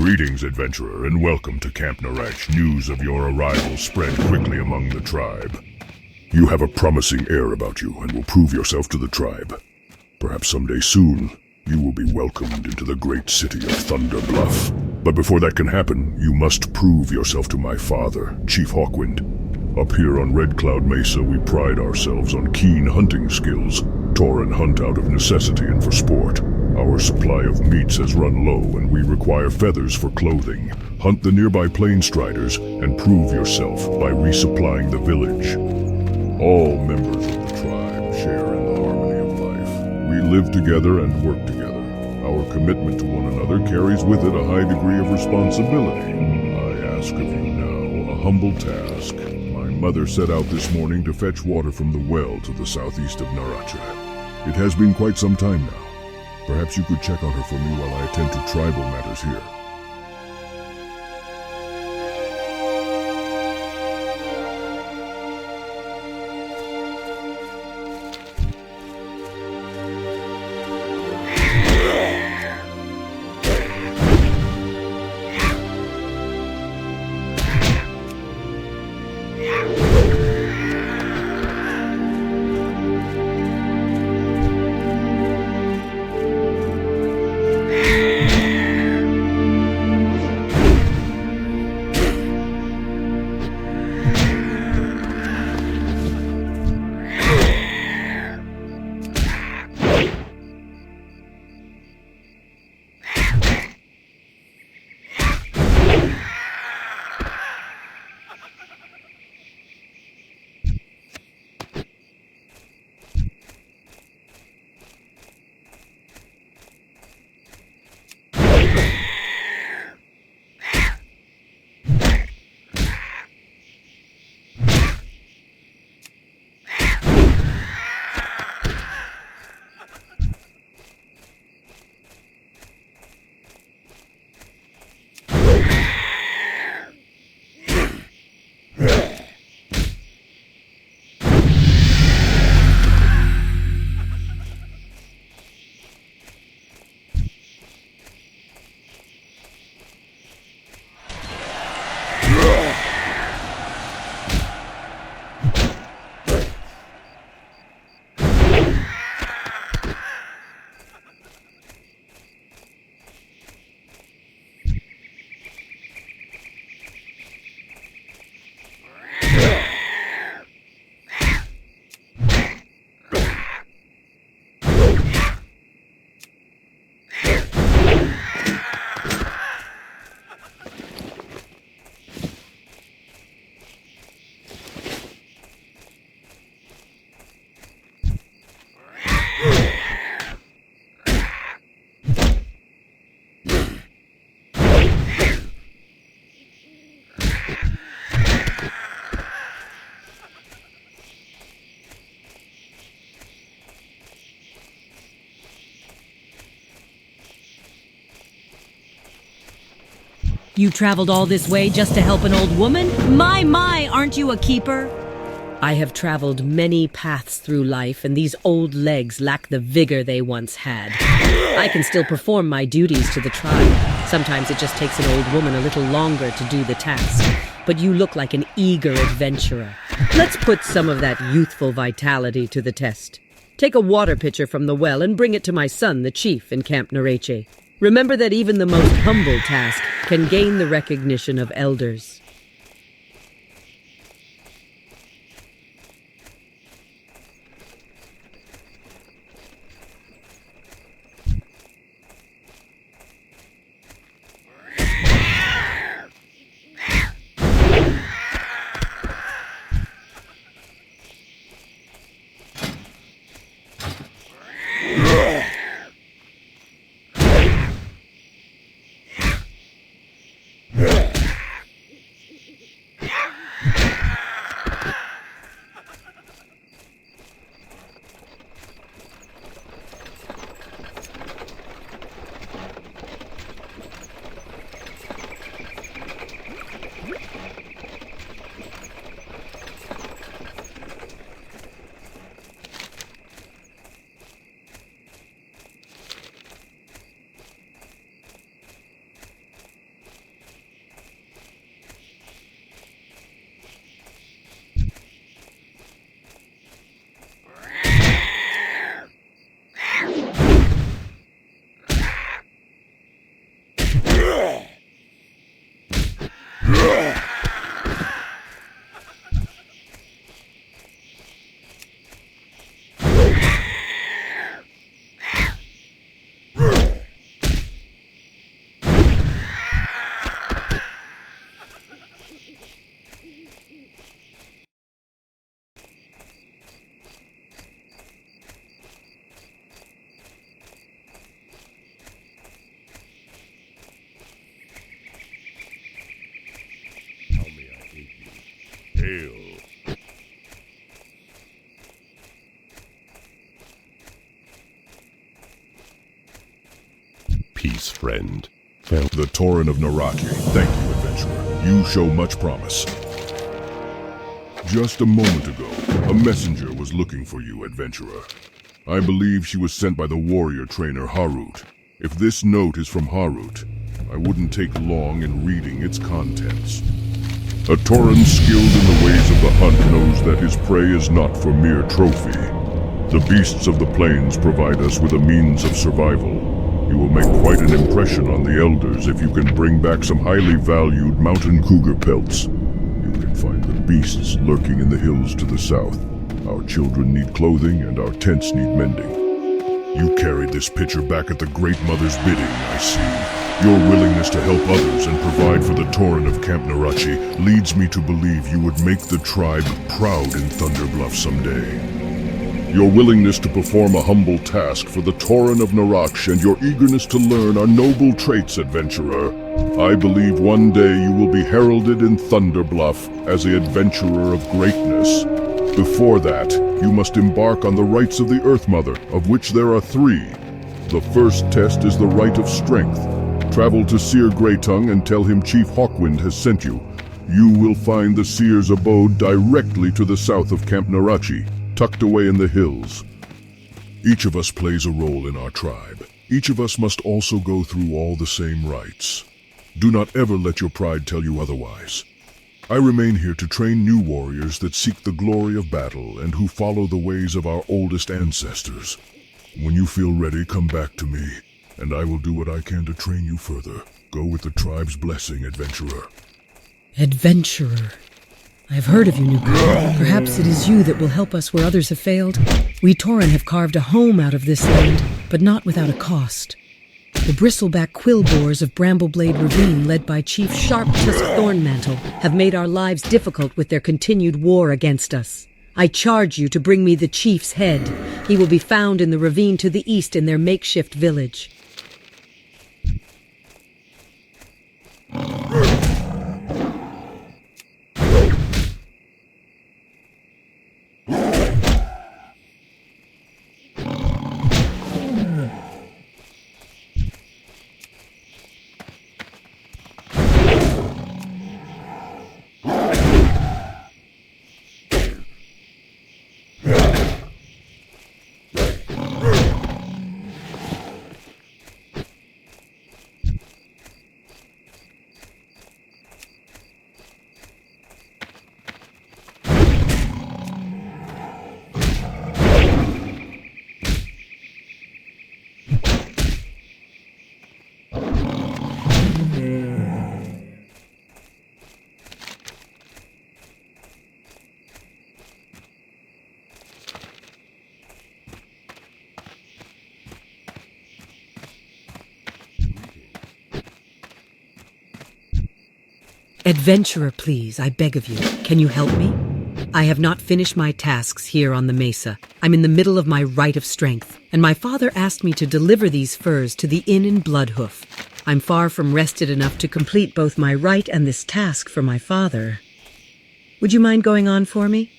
Greetings, adventurer, and welcome to Camp Narach. News of your arrival spread quickly among the tribe. You have a promising air about you and will prove yourself to the tribe. Perhaps someday soon, you will be welcomed into the great city of Thunder Bluff. But before that can happen, you must prove yourself to my father, Chief Hawkwind. Up here on Red Cloud Mesa, we pride ourselves on keen hunting skills. Tauren hunt out of necessity and for sport. Our supply of meats has run low, and we require feathers for clothing. Hunt the nearby plain striders and prove yourself by resupplying the village. All members of the tribe share in the harmony of life. We live together and work together. Our commitment to one another carries with it a high degree of responsibility. I ask of you now a humble task. My mother set out this morning to fetch water from the well to the southeast of Narach. It has been quite some time now. Perhaps you could check on her for me while I attend to tribal matters here. You traveled all this way just to help an old woman? My, aren't you a keeper? I have traveled many paths through life, and these old legs lack the vigor they once had. I can still perform my duties to the tribe. Sometimes it just takes an old woman a little longer to do the task. But you look like an eager adventurer. Let's put some of that youthful vitality to the test. Take a water pitcher from the well and bring it to my son, the chief, in Camp Narach. Remember that even the most humble task can gain the recognition of elders. hail. Peace, friend. The Tauren of Naraki. Thank you, adventurer. You show much promise. Just a moment ago, a messenger was looking for you, adventurer. I believe she was sent by the warrior trainer Harut. If this note is from Harut, I wouldn't take long in reading its contents. A Tauren skilled in the ways of the hunt knows that his prey is not for mere trophy. The beasts of the plains provide us with a means of survival. You will make quite an impression on the elders if you can bring back some highly valued mountain cougar pelts. You can find the beasts lurking in the hills to the south. Our children need clothing and our tents need mending. You carried this pitcher back at the Great Mother's bidding, I see. Your willingness to help others and provide for the Tauren of Camp Narachi leads me to believe you would make the tribe proud in Thunderbluff someday. Your willingness to perform a humble task for the Tauren of Naraksh and your eagerness to learn are noble traits, adventurer. I believe one day you will be heralded in Thunderbluff as the adventurer of greatness. Before that, you must embark on the rites of the Earth Mother, of which there are 3. The first test is the rite of strength. Travel to Seer Greytongue and tell him Chief Hawkwind has sent you. You will find the Seer's abode directly to the south of Camp Narachi, tucked away in the hills. Each of us plays a role in our tribe. Each of us must also go through all the same rites. Do not ever let your pride tell you otherwise. I remain here to train new warriors that seek the glory of battle and who follow the ways of our oldest ancestors. When you feel ready, come back to me, and I will do what I can to train you further. Go with the tribe's blessing, adventurer. Adventurer. I've heard of you, newcomer. Perhaps it is you that will help us where others have failed. We Tauren have carved a home out of this land, but not without a cost. The bristleback quill boars of Brambleblade Ravine, led by Chief Sharp-Tusk Thornmantle, have made our lives difficult with their continued war against us. I charge you to bring me the chief's head. He will be found in the ravine to the east in their makeshift village. Adventurer, please, I beg of you. Can you help me? I have not finished my tasks here on the mesa. I'm in the middle of my rite of strength, and my father asked me to deliver these furs to the inn in Bloodhoof. I'm far from rested enough to complete both my rite and this task for my father. Would you mind going on for me?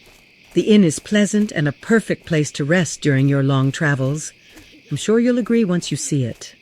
The inn is pleasant and a perfect place to rest during your long travels. I'm sure you'll agree once you see it.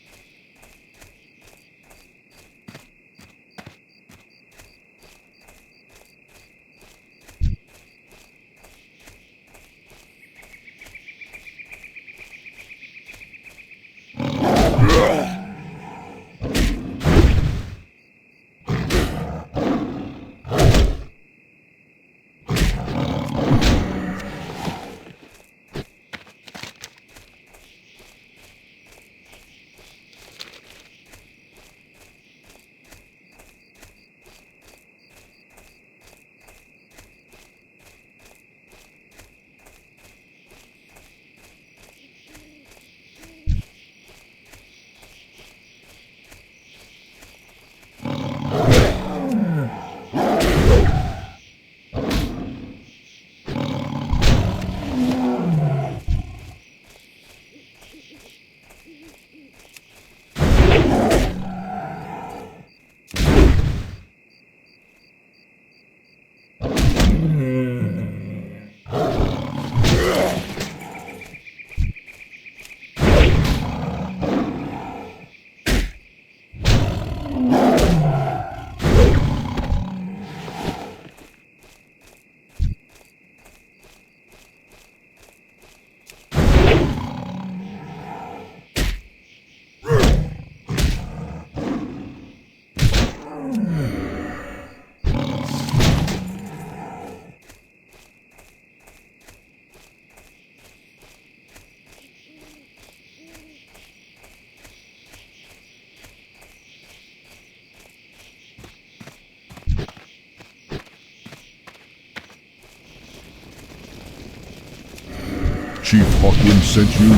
Chief Hawkwind sent you?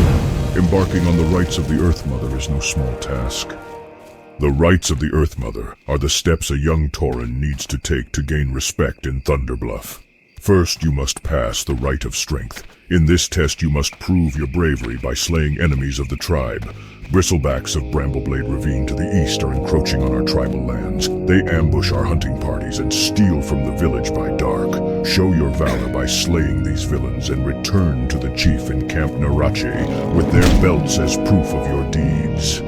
Embarking on the rites of the Earth Mother is no small task. The rites of the Earth Mother are the steps a young Tauren needs to take to gain respect in Thunderbluff. First, you must pass the Rite of Strength. In this test, you must prove your bravery by slaying enemies of the tribe. Bristlebacks of Brambleblade Ravine to the east are encroaching on our tribal lands. They ambush our hunting parties and steal from the village by dark. Show your valor by slaying these villains and return to the chief in Camp Narache with their belts as proof of your deeds.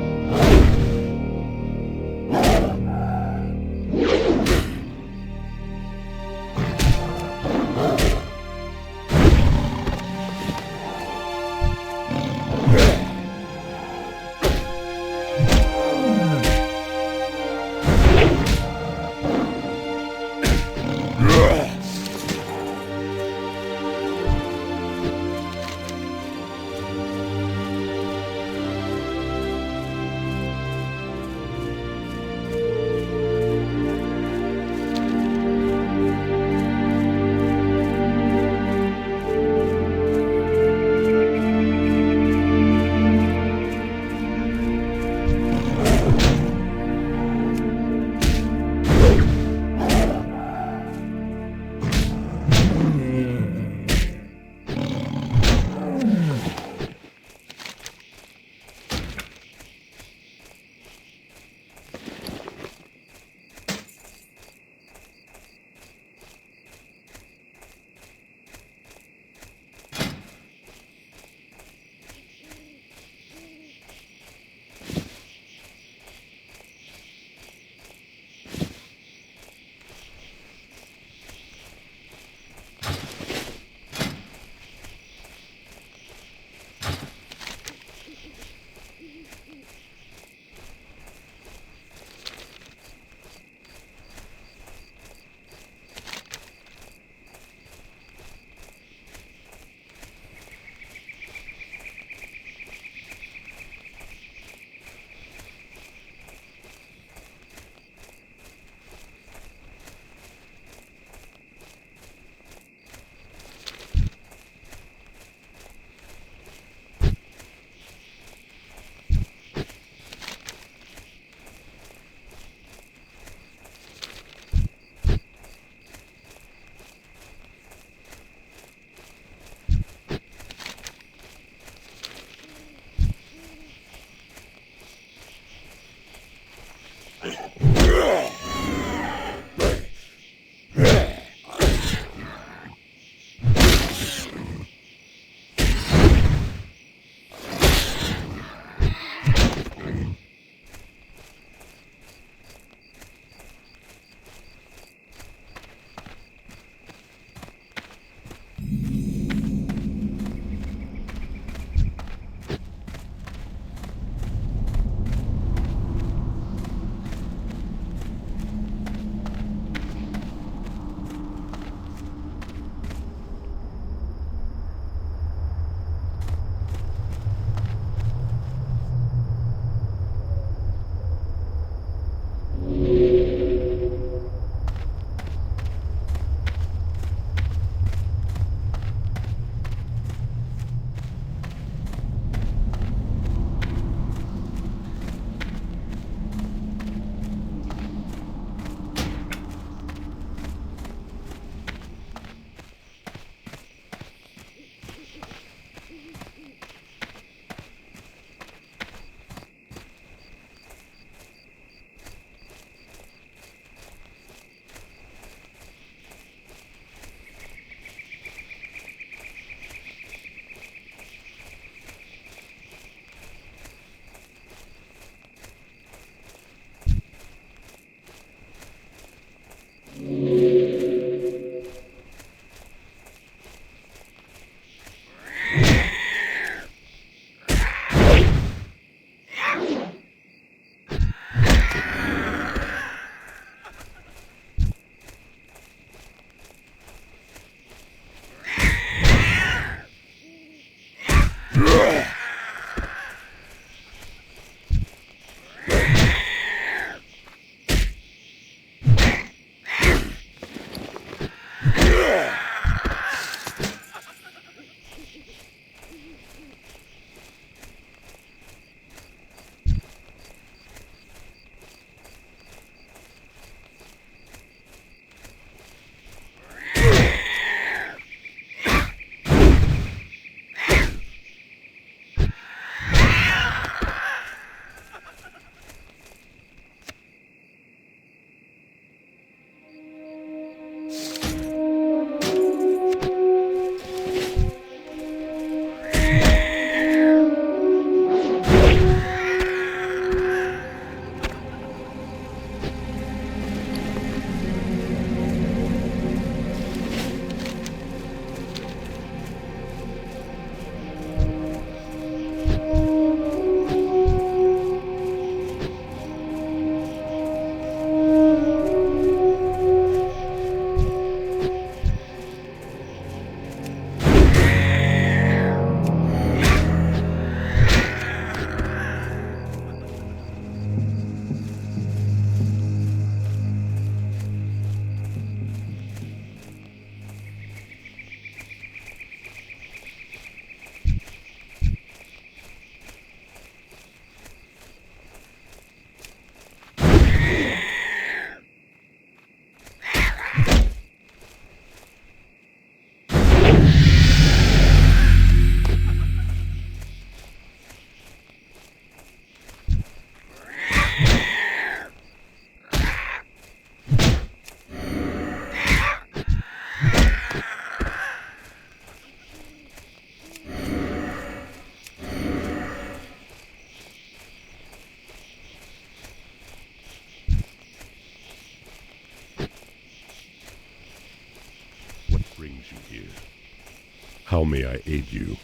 How may I aid you?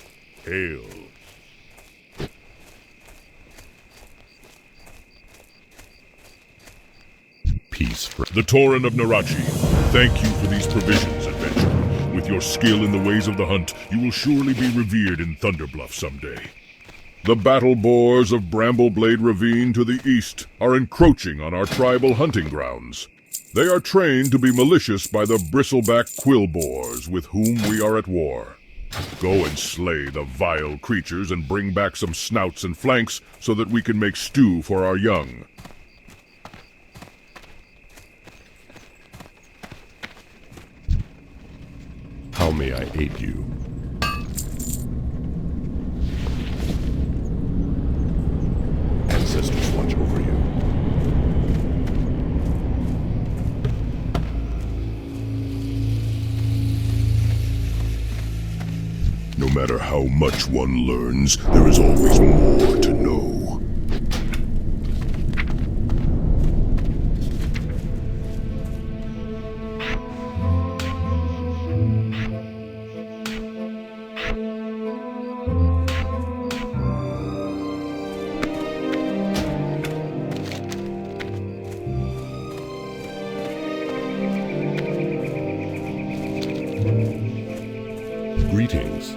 Hail. Peace, friend. The Tauren of Narachi, thank you for these provisions, adventurer. With your skill in the ways of the hunt, you will surely be revered in Thunderbluff someday. The battle boars of Brambleblade Ravine to the east are encroaching on our tribal hunting grounds. They are trained to be malicious by the bristleback quill boars with whom we are at war. Go and slay the vile creatures and bring back some snouts and flanks so that we can make stew for our young. How may I aid you? Ancestors watch over you. No matter how much one learns, there is always more to know. Greetings.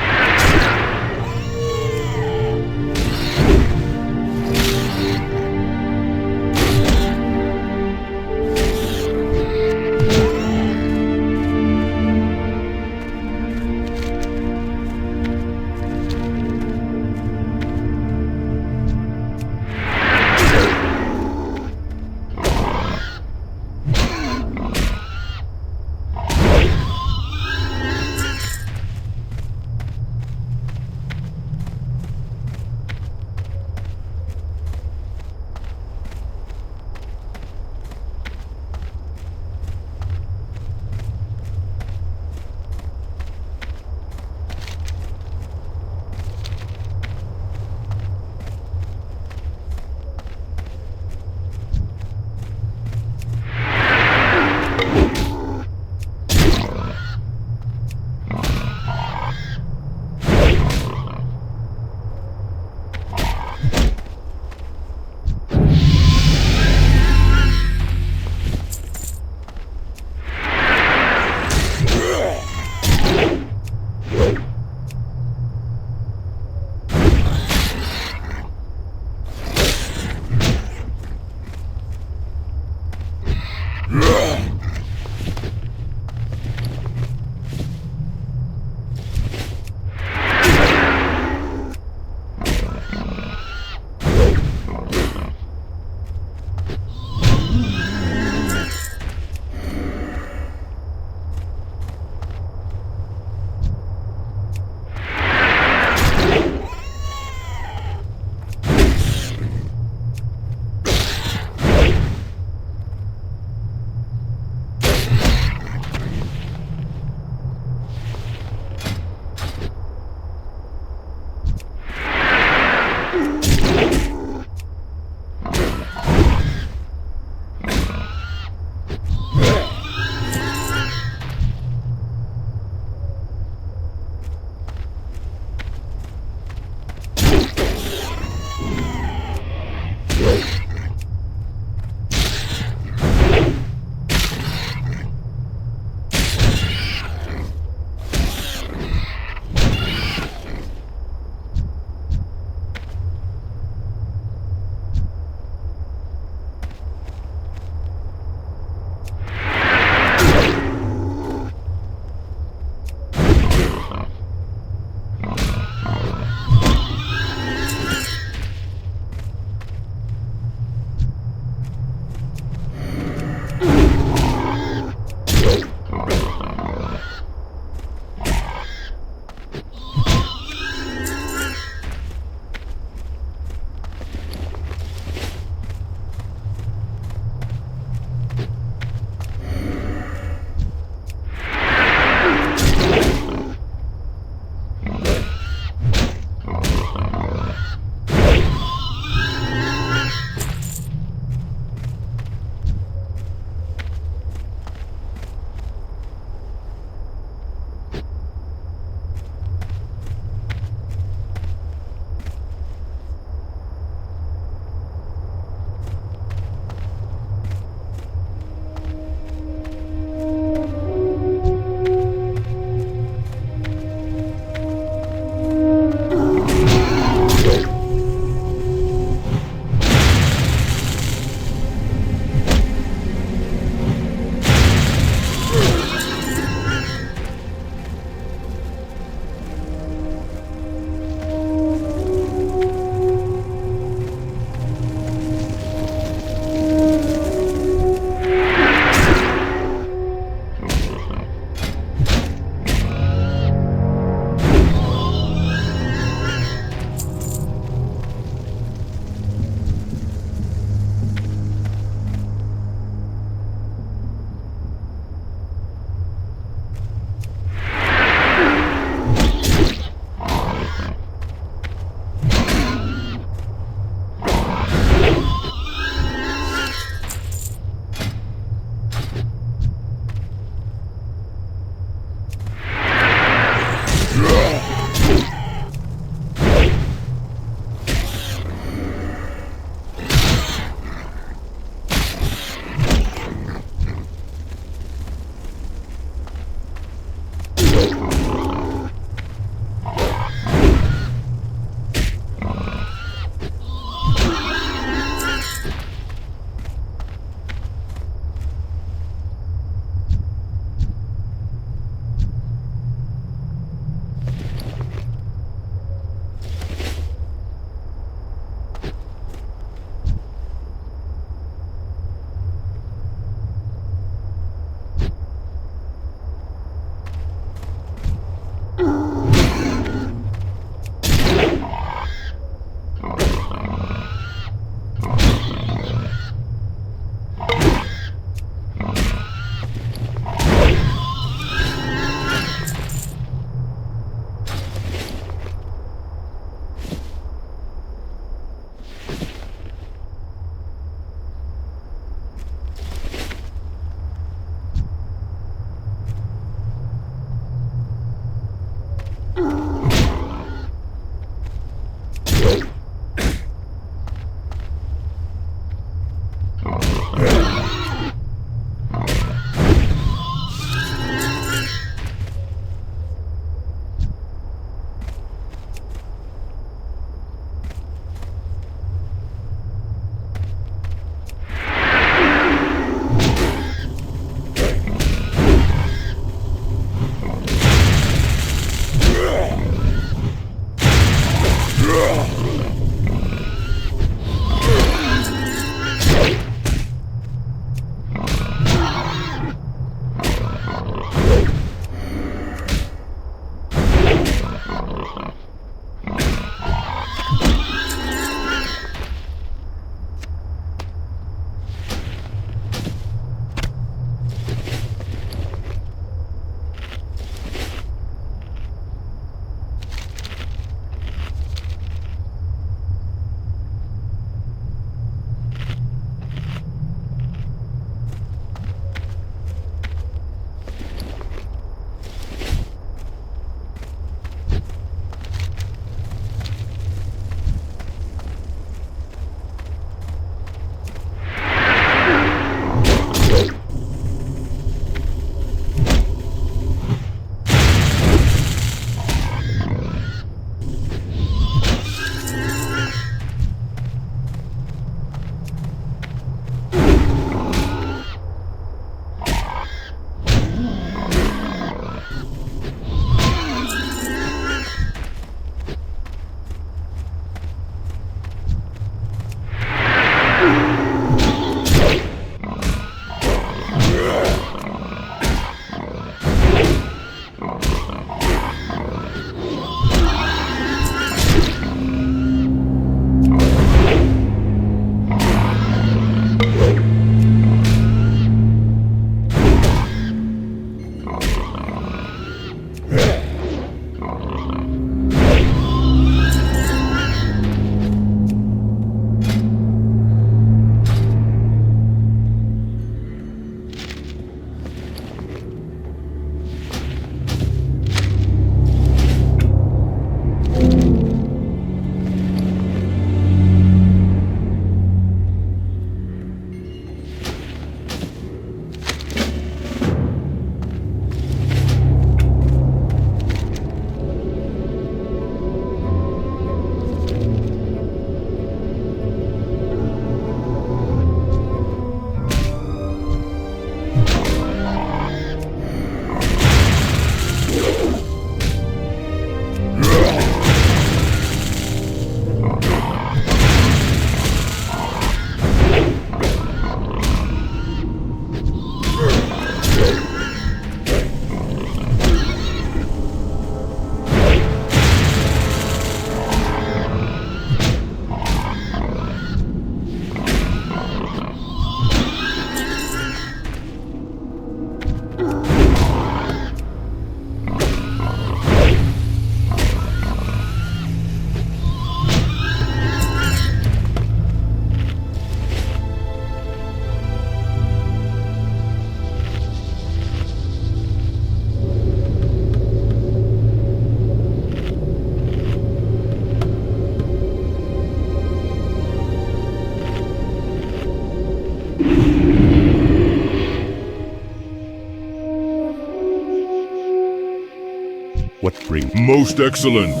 What brings... Most excellent.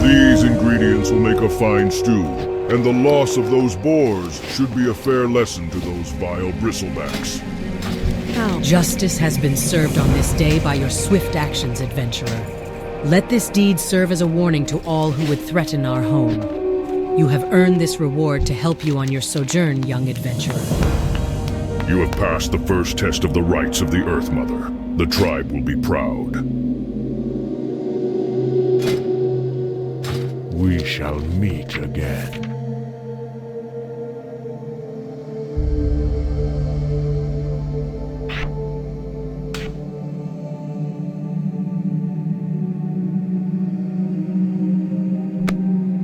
These ingredients will make a fine stew, and the loss of those boars should be a fair lesson to those vile bristlebacks. Justice has been served on this day by your swift actions, adventurer. Let this deed serve as a warning to all who would threaten our home. You have earned this reward to help you on your sojourn, young adventurer. You have passed the first test of the rights of the Earth Mother. The tribe will be proud. We shall meet again.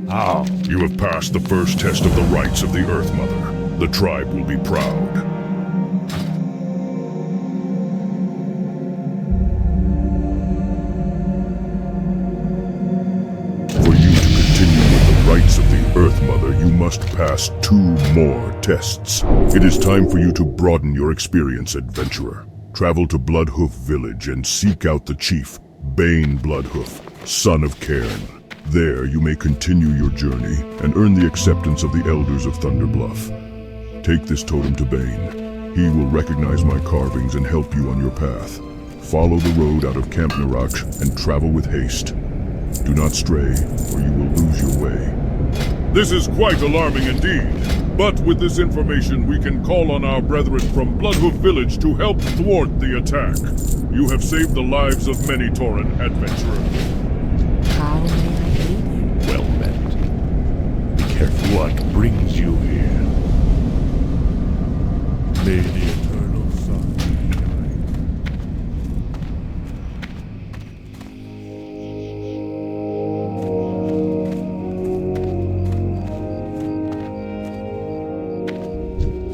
How? You have passed the first test of the rights of the Earth Mother. The tribe will be proud. For you to continue with the rights of the Earth Mother, you must pass 2 more tests. It is time for you to broaden your experience, adventurer. Travel to Bloodhoof Village and seek out the chief, Bane Bloodhoof, son of Cairn. There you may continue your journey and earn the acceptance of the Elders of Thunderbluff. Take this totem to Bane. He will recognize my carvings and help you on your path. Follow the road out of Camp Naraksh and travel with haste. Do not stray, or you will lose your way. This is quite alarming indeed. But with this information, we can call on our brethren from Bloodhoof Village to help thwart the attack. You have saved the lives of many Tauren adventurers. How may I aid you? Well met. Be careful what brings you here. May the eternal sun shine.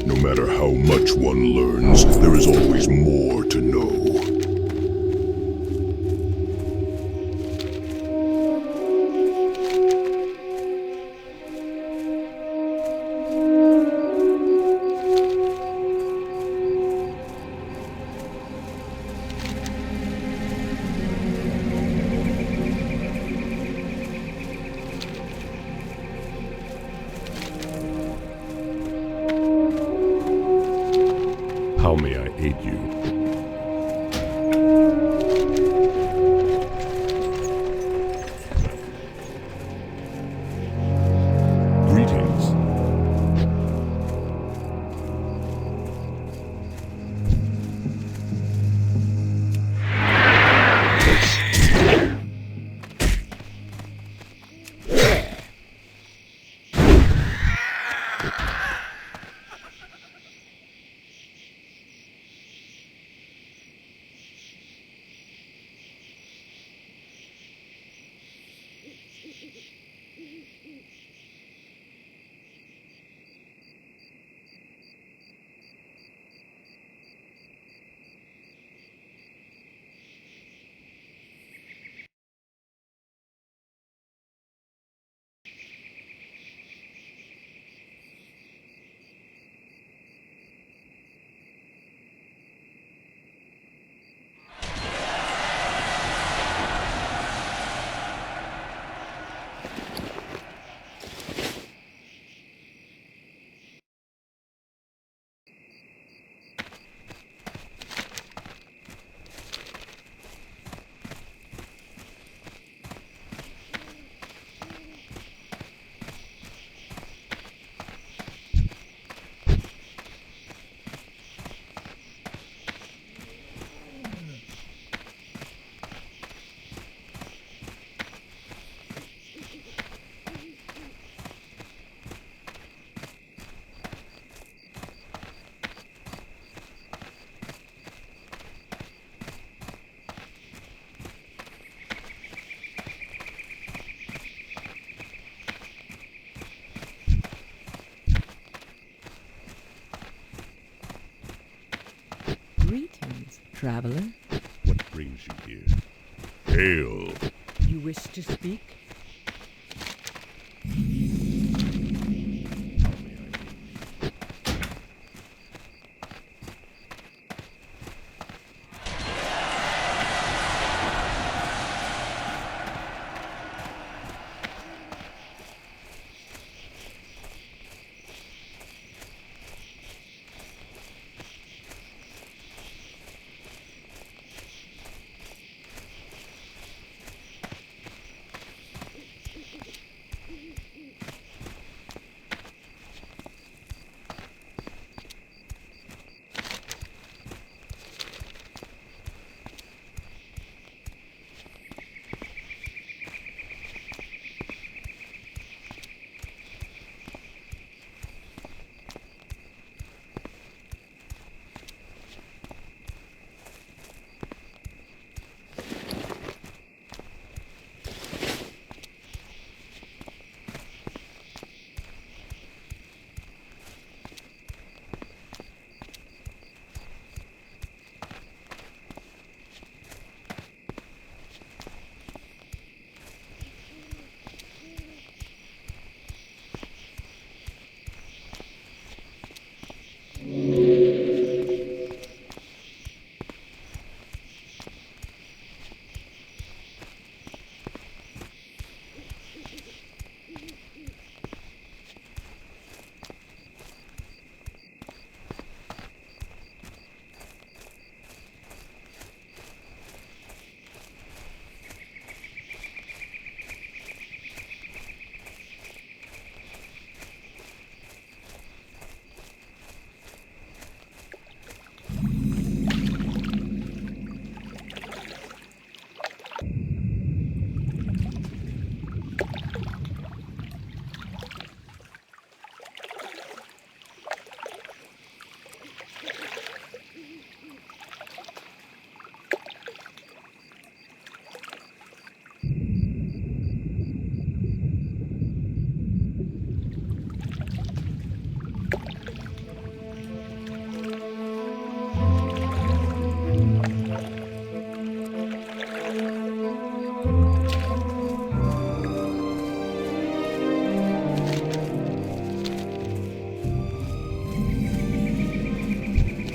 No matter how much one learns, there is always more to know. How may I aid you? Greetings. Greetings, traveler. What brings you here? Hail! You wish to speak? How may I aid you?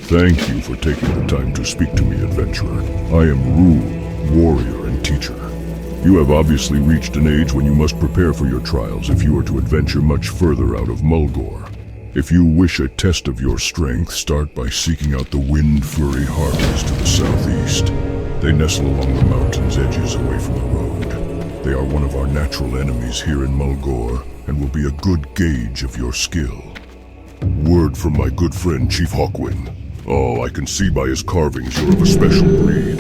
Thank you for taking the time to speak to me, adventurer. I am Warrior and teacher. You have obviously reached an age when you must prepare for your trials if you are to adventure much further out of Mulgore. If you wish a test of your strength, start by seeking out the wind-flurry harbors to the southeast. They nestle along the mountain's edges away from the road. They are one of our natural enemies here in Mulgore and will be a good gauge of your skill. Word from my good friend Chief Hawkwind. Oh, I can see by his carvings you're of a special breed.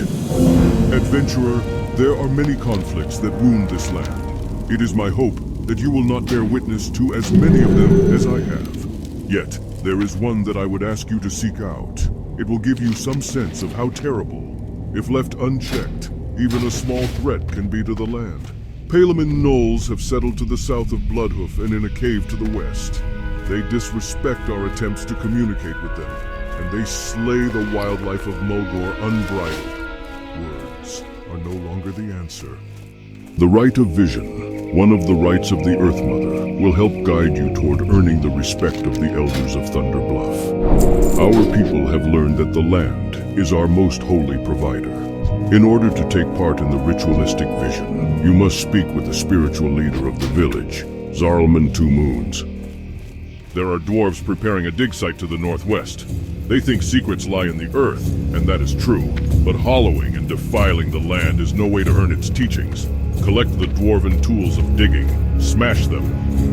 Adventurer, there are many conflicts that wound this land. It is my hope that you will not bear witness to as many of them as I have. Yet, there is one that I would ask you to seek out. It will give you some sense of how terrible, if left unchecked, even a small threat can be to the land. Palaman gnolls have settled to the south of Bloodhoof and in a cave to the west. They disrespect our attempts to communicate with them, and they slay the wildlife of Mulgore unbridled. Words are no longer the answer. The Rite of Vision, one of the rites of the Earth Mother, will help guide you toward earning the respect of the Elders of Thunder Bluff. Our people have learned that the land is our most holy provider. In order to take part in the ritualistic vision, you must speak with the spiritual leader of the village, Zarlman Two Moons. There are dwarves preparing a dig site to the northwest. They think secrets lie in the earth, and that is true, but hollowing and defiling the land is no way to earn its teachings. Collect the dwarven tools of digging, smash them,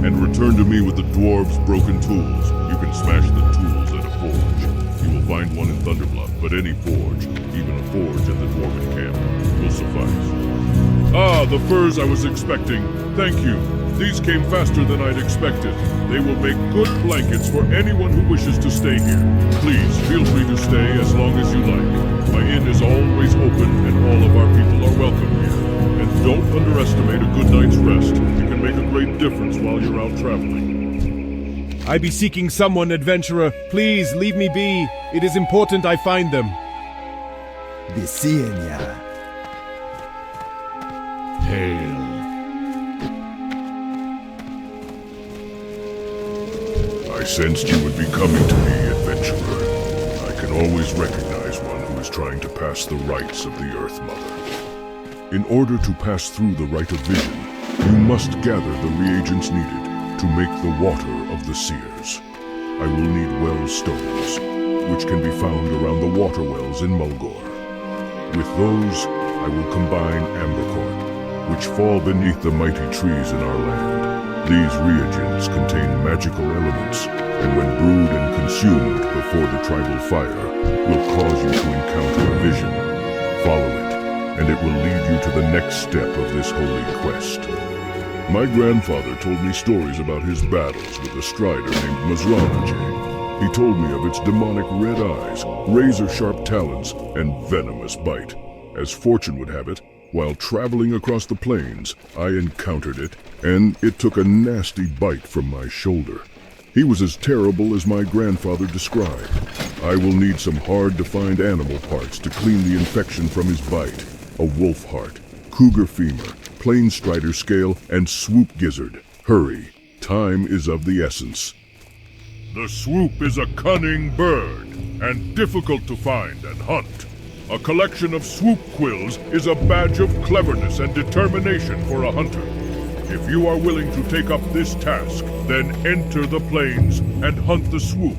and return to me with the dwarves' broken tools. You can smash the tools at a forge. You will find one in Thunderbluff, but any forge, even a forge at the dwarven camp, will suffice. Ah, the furs I was expecting. Thank you. These came faster than I'd expected. They will make good blankets for anyone who wishes to stay here. Please, feel free to stay as long as you like. My inn is always open and all of our people are welcome here. And don't underestimate a good night's rest. It can make a great difference while you're out traveling. I be seeking someone, adventurer. Please, leave me be. It is important I find them. Be seeing ya. Hail. I sensed you would be coming to me, adventurer. I can always recognize one who is trying to pass the rites of the Earth Mother. In order to pass through the Rite of Vision, you must gather the reagents needed to make the water of the seers. I will need well stones, which can be found around the water wells in Mulgore. With those, I will combine ambercorn, which fall beneath the mighty trees in our land. These reagents contain magical elements, and when brewed and consumed before the tribal fire, will cause you to encounter a vision. Follow it, and it will lead you to the next step of this holy quest. My grandfather told me stories about his battles with a strider named Mazranache. He told me of its demonic red eyes, razor-sharp talons, and venomous bite. As fortune would have it, while traveling across the plains, I encountered it, and it took a nasty bite from my shoulder. He was as terrible as my grandfather described. I will need some hard-to-find animal parts to clean the infection from his bite. A wolf heart, cougar femur, plain strider scale, and swoop gizzard. Hurry, time is of the essence. The swoop is a cunning bird, and difficult to find and hunt. A collection of swoop quills is a badge of cleverness and determination for a hunter. If you are willing to take up this task, then enter the plains and hunt the swoop.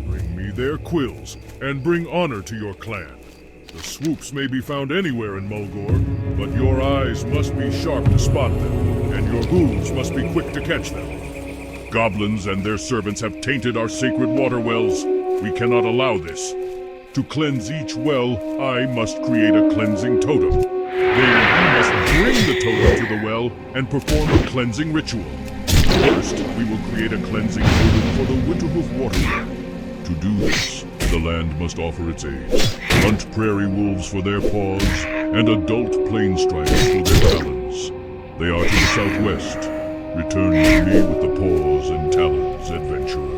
Bring me their quills, and bring honor to your clan. The swoops may be found anywhere in Mulgore, but your eyes must be sharp to spot them, and your hooves must be quick to catch them. Goblins and their servants have tainted our sacred water wells. We cannot allow this. To cleanse each well, I must create a cleansing totem. Then you must bring the totem to the well and perform a cleansing ritual. First, we will create a cleansing totem for the Winterhoof water well. To do this, the land must offer its aid. Hunt prairie wolves for their paws, and adult plain striders for their talons. They are to the southwest. Return to me with the paws and talons, adventurer.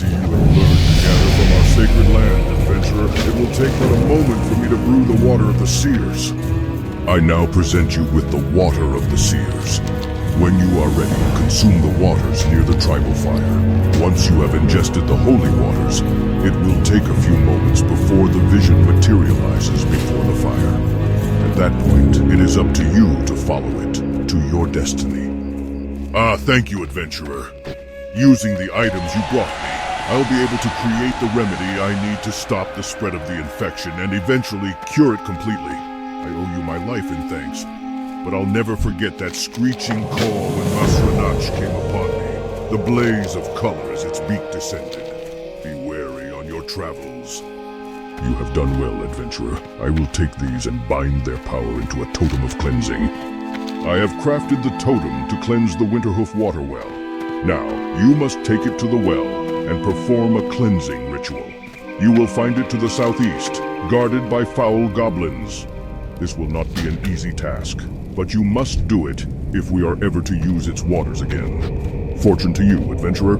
see you have learned to gather from our sacred land, adventurer. It will take but a moment for me to brew the water of the seers. I now present you with the water of the seers. When you are ready, consume the waters near the tribal fire. Once you have ingested the holy waters, it will take a few moments before the vision materializes before the fire. At that point, it is up to you to follow it to your destiny. Thank you, adventurer. Using the items you brought me, I'll be able to create the remedy I need to stop the spread of the infection and eventually cure it completely. I owe you my life in thanks, but I'll never forget that screeching call when Masranach came upon me, the blaze of color as its beak descended. Be wary on your travels. You have done well, adventurer. I will take these and bind their power into a totem of cleansing. I have crafted the totem to cleanse the Winterhoof water well. Now, you must take it to the well and perform a cleansing ritual. You will find it to the southeast, guarded by foul goblins. This will not be an easy task, but you must do it if we are ever to use its waters again. Fortune to you, adventurer.